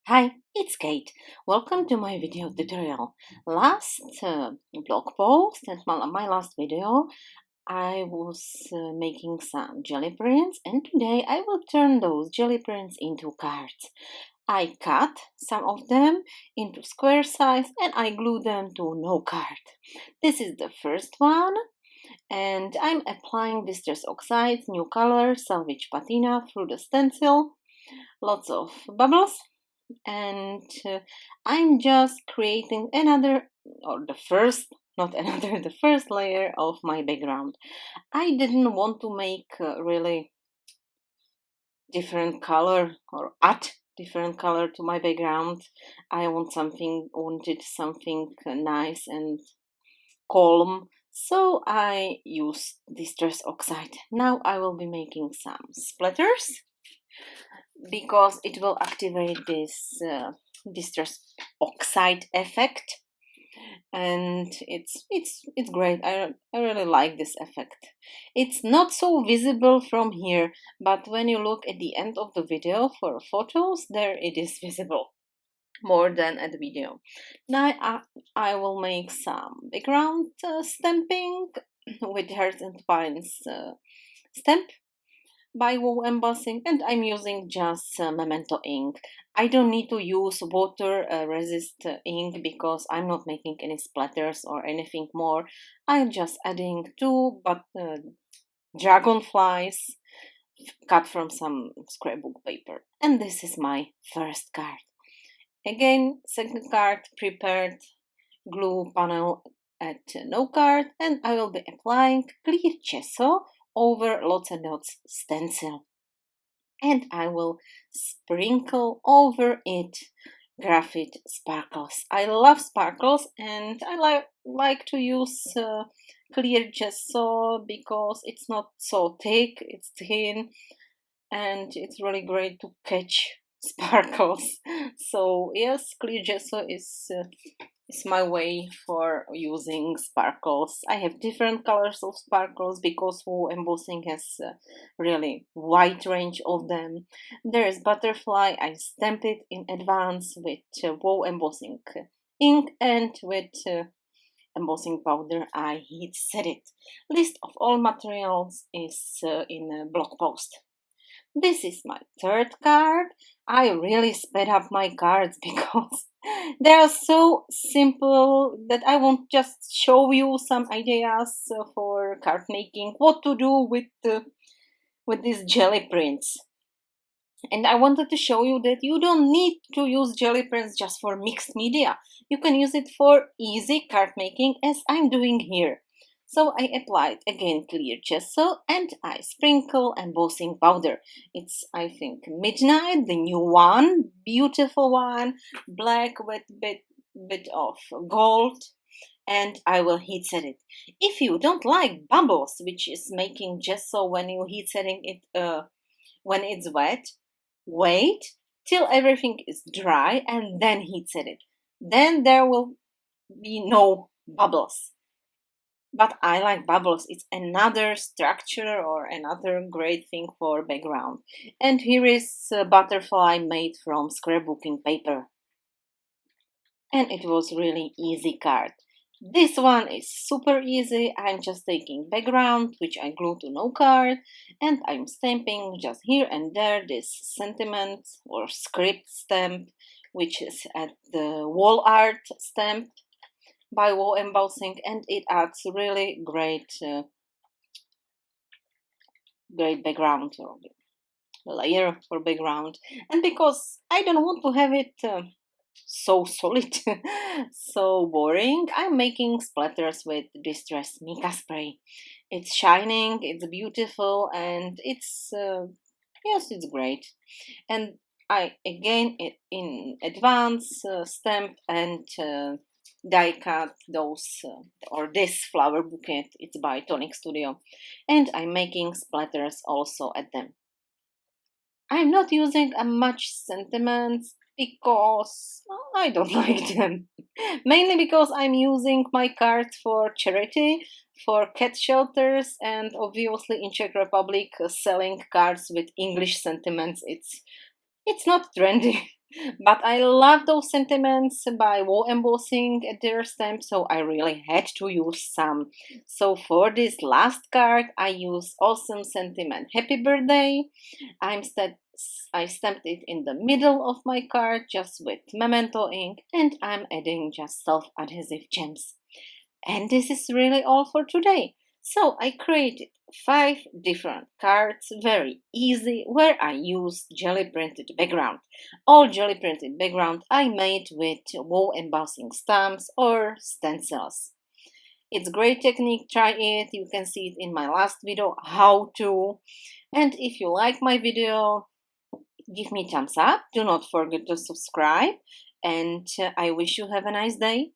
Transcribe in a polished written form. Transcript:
Hi, it's Kate. Welcome to my video tutorial. Last blog post and my last video, I was making some jelly prints, and today I will turn those jelly prints into cards. I cut some of them into square size and I glue them to no card. This is the first one, and I'm applying distress oxide, new color, salvage patina through the stencil. Lots of bubbles, and I'm just creating another or the first not another the first layer of my background. I didn't want to make really different color or add different color to my background. I wanted something nice and calm, so I used distress oxide. Now I will be making some splatters because it will activate this distress oxide effect, and it's great. I really like this effect. It's not so visible from here, but when you look at the end of the video for photos, there it is visible more than at the video. Now I will make some background stamping with hearts and pines stamp by Wow Embossing, and I'm using just Memento ink. I don't need to use water resist ink because I'm not making any splatters or anything more. I'm just adding two dragonflies cut from some scrapbook paper. And this is my first card. Again, second card prepared, glue panel at no card, and I will be applying clear gesso over lots and lots stencil, and I will sprinkle over it graphite sparkles. I love sparkles, and I like to use clear gesso because it's not so thick, it's thin, and it's really great to catch sparkles. So yes, clear gesso is my way for using sparkles. I have different colors of sparkles because Wow Embossing has really wide range of them. There is butterfly. I stamp it in advance with Wow Embossing ink, and with embossing powder I heat set it. List of all materials is in a blog post. This is my third card. I really sped up my cards because they are so simple that I won't just show you some ideas for card making, what to do with these jelly prints. And I wanted to show you that you don't need to use jelly prints just for mixed media. You can use it for easy card making as I'm doing here. So I applied again clear gesso and I sprinkle embossing powder. It's, I think, Midnight, the new one, beautiful one, black with bit of gold, and I will heat set it. If you don't like bubbles, which is making gesso when you heat setting it when it's wet, wait till everything is dry and then heat set it. Then there will be no bubbles. But I like bubbles. It's another structure or another great thing for background. And here is a butterfly made from scrapbooking paper. And it was really easy card. This one is super easy. I'm just taking background, which I glue to no card, and I'm stamping just here and there this sentiment or script stamp, which is at the wall art stamp by Wow Embossing, and it adds really great background or layer for background. And because I don't want to have it so solid, so boring, I'm making splatters with Distress Mica spray. It's shining, it's beautiful, and it's yes, it's great. And I again in advance stamp and die cut those or this flower bouquet. It's by Tonic Studio, and I'm making splatters also at them. I'm not using much sentiments because I don't like them. Mainly because I'm using my cards for charity, for cat shelters, and obviously in Czech Republic selling cards with English sentiments. It's It's not trendy, but I love those sentiments by wall embossing at their stamp, so I really had to use some. So for this last card, I use awesome sentiment Happy Birthday. I stamped it in the middle of my card just with memento ink, and I'm adding just self-adhesive gems. And this is really all for today. So I created 5 different cards, very easy, where I used jelly printed background. All jelly printed background I made with wall embossing stamps or stencils. It's great technique, try it. You can see it in my last video, how to. And if you like my video, give me thumbs up. Do not forget to subscribe. And I wish you have a nice day.